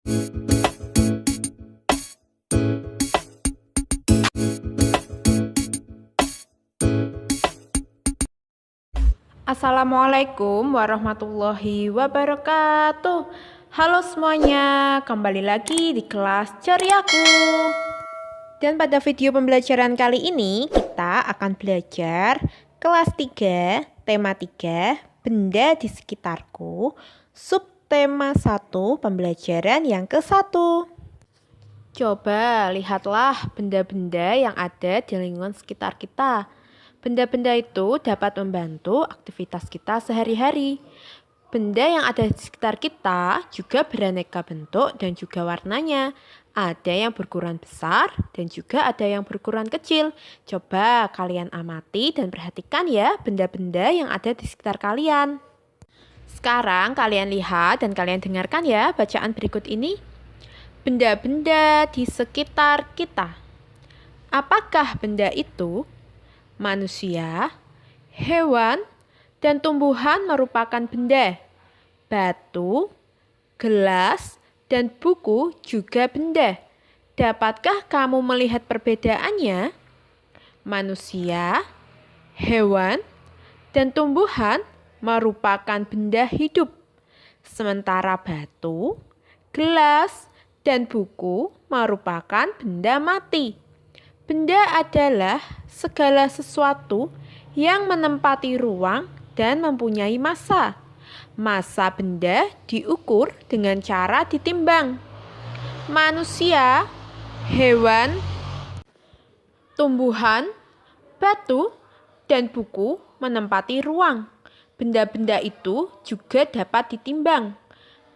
Assalamualaikum warahmatullahi wabarakatuh. Halo semuanya, kembali lagi di kelas Ceriaku. Dan pada video pembelajaran kali ini kita akan belajar kelas 3, tema 3, benda di sekitarku, subtema 1, pembelajaran yang ke-1. Coba lihatlah benda-benda yang ada di lingkungan sekitar kita. Benda-benda itu dapat membantu aktivitas kita sehari-hari. Benda yang ada di sekitar kita juga beraneka bentuk dan juga warnanya. Ada yang berukuran besar dan juga ada yang berukuran kecil. Coba kalian amati dan perhatikan ya benda-benda yang ada di sekitar kalian. Sekarang kalian lihat dan kalian dengarkan ya bacaan berikut ini. Benda-benda di sekitar kita. Apakah benda itu? Manusia, hewan, dan tumbuhan merupakan benda. Batu, gelas, dan buku juga benda. Dapatkah kamu melihat perbedaannya? Manusia, hewan, dan tumbuhan merupakan benda hidup. Sementara batu, gelas, dan buku merupakan benda mati. Benda adalah segala sesuatu yang menempati ruang dan mempunyai massa. Massa benda diukur dengan cara ditimbang. Manusia, hewan, tumbuhan, batu, dan buku menempati ruang. Benda-benda itu juga dapat ditimbang.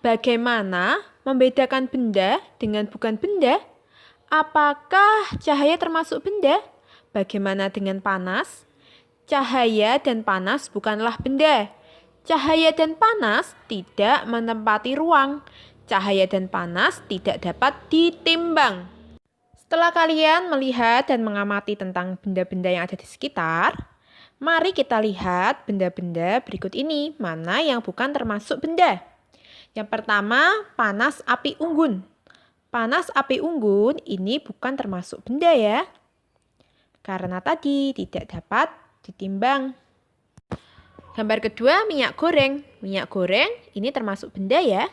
Bagaimana membedakan benda dengan bukan benda? Apakah cahaya termasuk benda? Bagaimana dengan panas? Cahaya dan panas bukanlah benda. Cahaya dan panas tidak menempati ruang. Cahaya dan panas tidak dapat ditimbang. Setelah kalian melihat dan mengamati tentang benda-benda yang ada di sekitar, mari kita lihat benda-benda berikut ini, mana yang bukan termasuk benda. Yang pertama, panas api unggun. Panas api unggun ini bukan termasuk benda ya, karena tadi tidak dapat ditimbang. Gambar kedua, minyak goreng. Minyak goreng ini termasuk benda ya.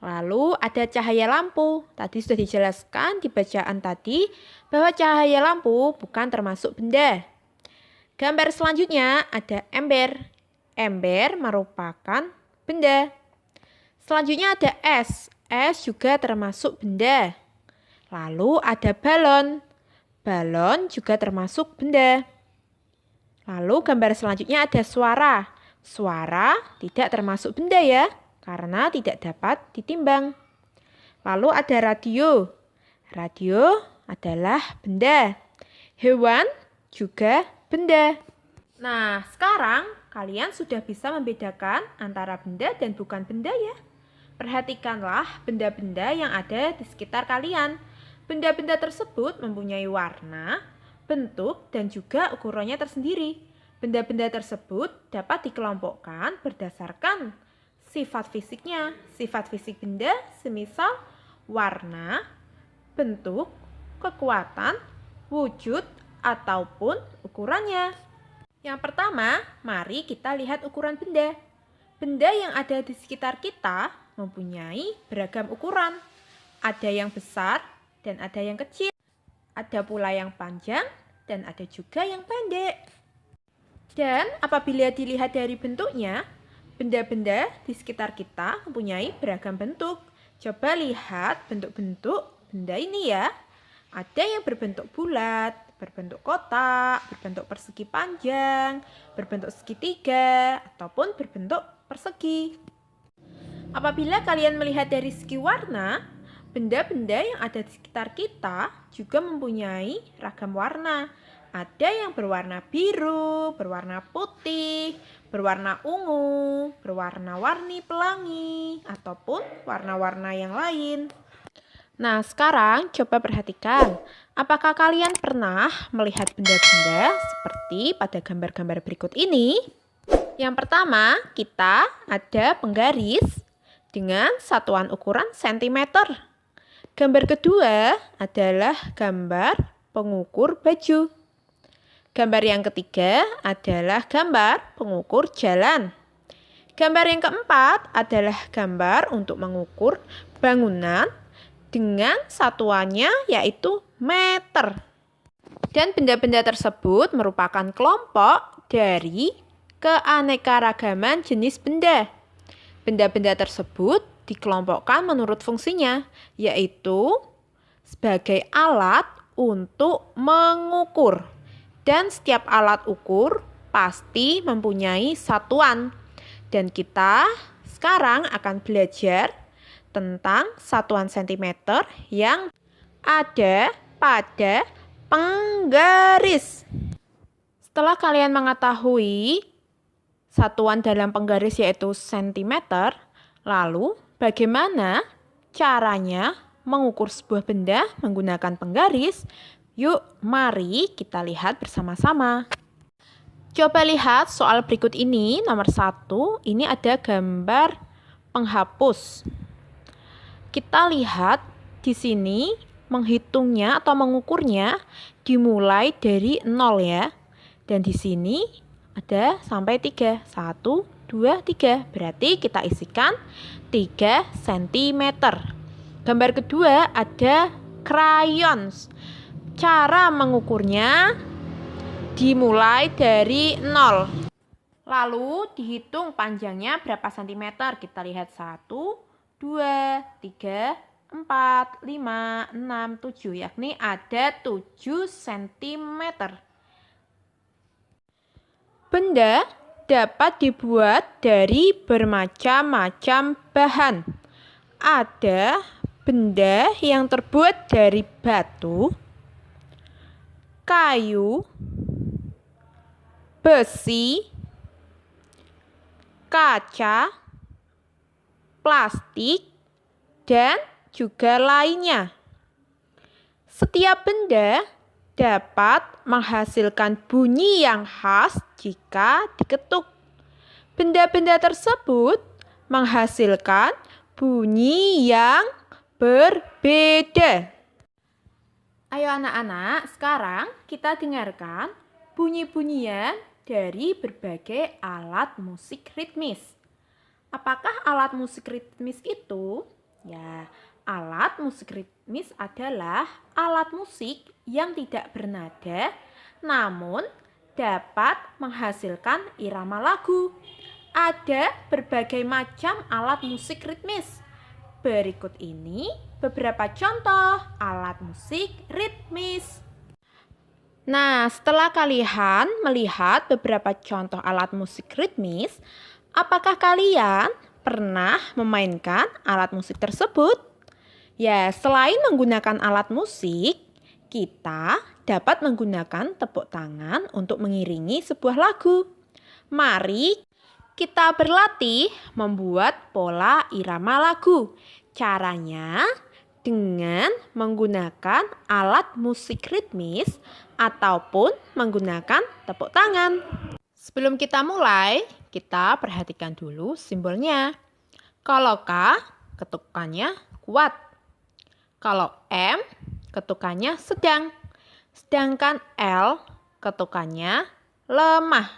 Lalu ada cahaya lampu. Tadi sudah dijelaskan di bacaan tadi bahwa cahaya lampu bukan termasuk benda. Gambar selanjutnya ada ember. Ember merupakan benda. Selanjutnya ada es. Es juga termasuk benda. Lalu ada balon. Balon juga termasuk benda. Lalu gambar selanjutnya ada suara. Suara tidak termasuk benda ya, karena tidak dapat ditimbang. Lalu ada radio. Radio adalah benda. Hewan juga benda. Nah, sekarang kalian sudah bisa membedakan antara benda dan bukan benda ya. Perhatikanlah benda-benda yang ada di sekitar kalian. Benda-benda tersebut mempunyai warna, bentuk, dan juga ukurannya tersendiri. Benda-benda tersebut dapat dikelompokkan berdasarkan sifat fisiknya. Sifat fisik benda semisal warna, bentuk, kekuatan, wujud, ataupun ukurannya. Yang pertama, mari kita lihat ukuran benda. Benda yang ada di sekitar kita mempunyai beragam ukuran. Ada yang besar dan ada yang kecil. Ada pula yang panjang dan ada juga yang pendek. Dan apabila dilihat dari bentuknya, benda-benda di sekitar kita mempunyai beragam bentuk. Coba lihat bentuk-bentuk benda ini ya. Ada yang berbentuk bulat, berbentuk kotak, berbentuk persegi panjang, berbentuk segitiga, ataupun berbentuk persegi. Apabila kalian melihat dari segi warna, benda-benda yang ada di sekitar kita juga mempunyai ragam warna. Ada yang berwarna biru, berwarna putih, berwarna ungu, berwarna-warni pelangi, ataupun warna-warna yang lain. Nah, sekarang coba perhatikan. Apakah kalian pernah melihat benda-benda seperti pada gambar-gambar berikut ini? Yang pertama, kita ada penggaris, dengan satuan ukuran sentimeter. Gambar kedua adalah gambar pengukur baju. Gambar yang ketiga adalah gambar pengukur jalan. Gambar yang keempat adalah gambar untuk mengukur bangunan dengan satuannya yaitu meter. Dan benda-benda tersebut merupakan kelompok dari keanekaragaman jenis benda. Benda-benda tersebut dikelompokkan menurut fungsinya, yaitu sebagai alat untuk mengukur. Dan setiap alat ukur pasti mempunyai satuan. Dan kita sekarang akan belajar tentang satuan sentimeter yang ada pada penggaris. Setelah kalian mengetahui satuan dalam penggaris yaitu sentimeter, lalu bagaimana caranya mengukur sebuah benda menggunakan penggaris? Yuk, mari kita lihat bersama-sama. Coba lihat soal berikut ini, nomor 1. Ini ada gambar penghapus. Kita lihat di sini menghitungnya atau mengukurnya dimulai dari 0 ya. Dan di sini ada sampai 3. 1, 2, 3. Berarti kita isikan 3 cm. Gambar kedua ada crayons. Cara mengukurnya dimulai dari 0. Lalu dihitung panjangnya berapa sentimeter. Kita lihat 1, 2, 3, 4, 5, 6, 7. Yakni ada 7 cm. Benda dapat dibuat dari bermacam-macam bahan. Ada benda yang terbuat dari batu, kayu, besi, kaca, plastik, dan juga lainnya. Setiap benda dapat menghasilkan bunyi yang khas jika diketuk. Benda-benda tersebut menghasilkan bunyi yang berbeda. Ayo anak-anak, sekarang kita dengarkan bunyi-bunyian dari berbagai alat musik ritmis. Apakah alat musik ritmis itu? Ya, alat musik ritmis adalah alat musik yang tidak bernada, namun dapat menghasilkan irama lagu. Ada berbagai macam alat musik ritmis. Berikut ini beberapa contoh alat musik ritmis. Nah, setelah kalian melihat beberapa contoh alat musik ritmis, apakah kalian pernah memainkan alat musik tersebut? Ya, selain menggunakan alat musik, kita dapat menggunakan tepuk tangan untuk mengiringi sebuah lagu. Mari kita berlatih membuat pola irama lagu. Caranya dengan menggunakan alat musik ritmis ataupun menggunakan tepuk tangan. Sebelum kita mulai, kita perhatikan dulu simbolnya. Kalau K, ketukannya kuat. Kalau M, ketukannya sedang. Sedangkan L, ketukannya lemah.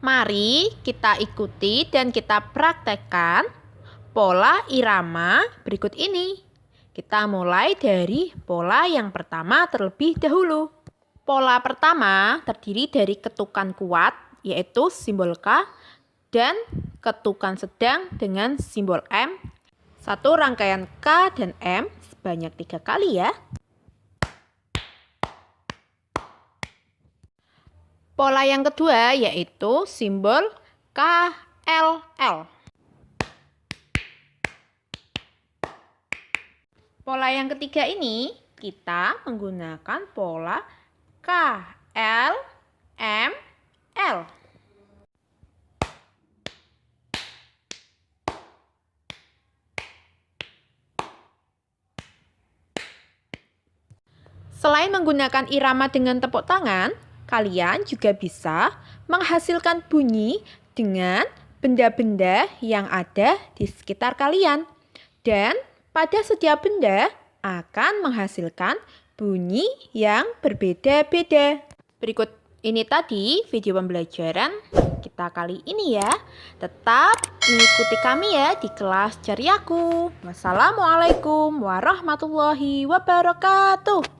Mari kita ikuti dan kita praktekkan pola irama berikut ini. Kita mulai dari pola yang pertama terlebih dahulu. Pola pertama terdiri dari ketukan kuat, yaitu simbol K, dan ketukan sedang dengan simbol M. Satu rangkaian K dan M sebanyak 3 kali ya. Pola yang kedua yaitu simbol KLL. Pola yang ketiga ini kita menggunakan pola KLML. Selain menggunakan irama dengan tepuk tangan, kalian juga bisa menghasilkan bunyi dengan benda-benda yang ada di sekitar kalian. Dan pada setiap benda akan menghasilkan bunyi yang berbeda-beda. Berikut ini tadi video pembelajaran kita kali ini ya. Tetap mengikuti kami ya di kelas Ceriaku. Wassalamualaikum warahmatullahi wabarakatuh.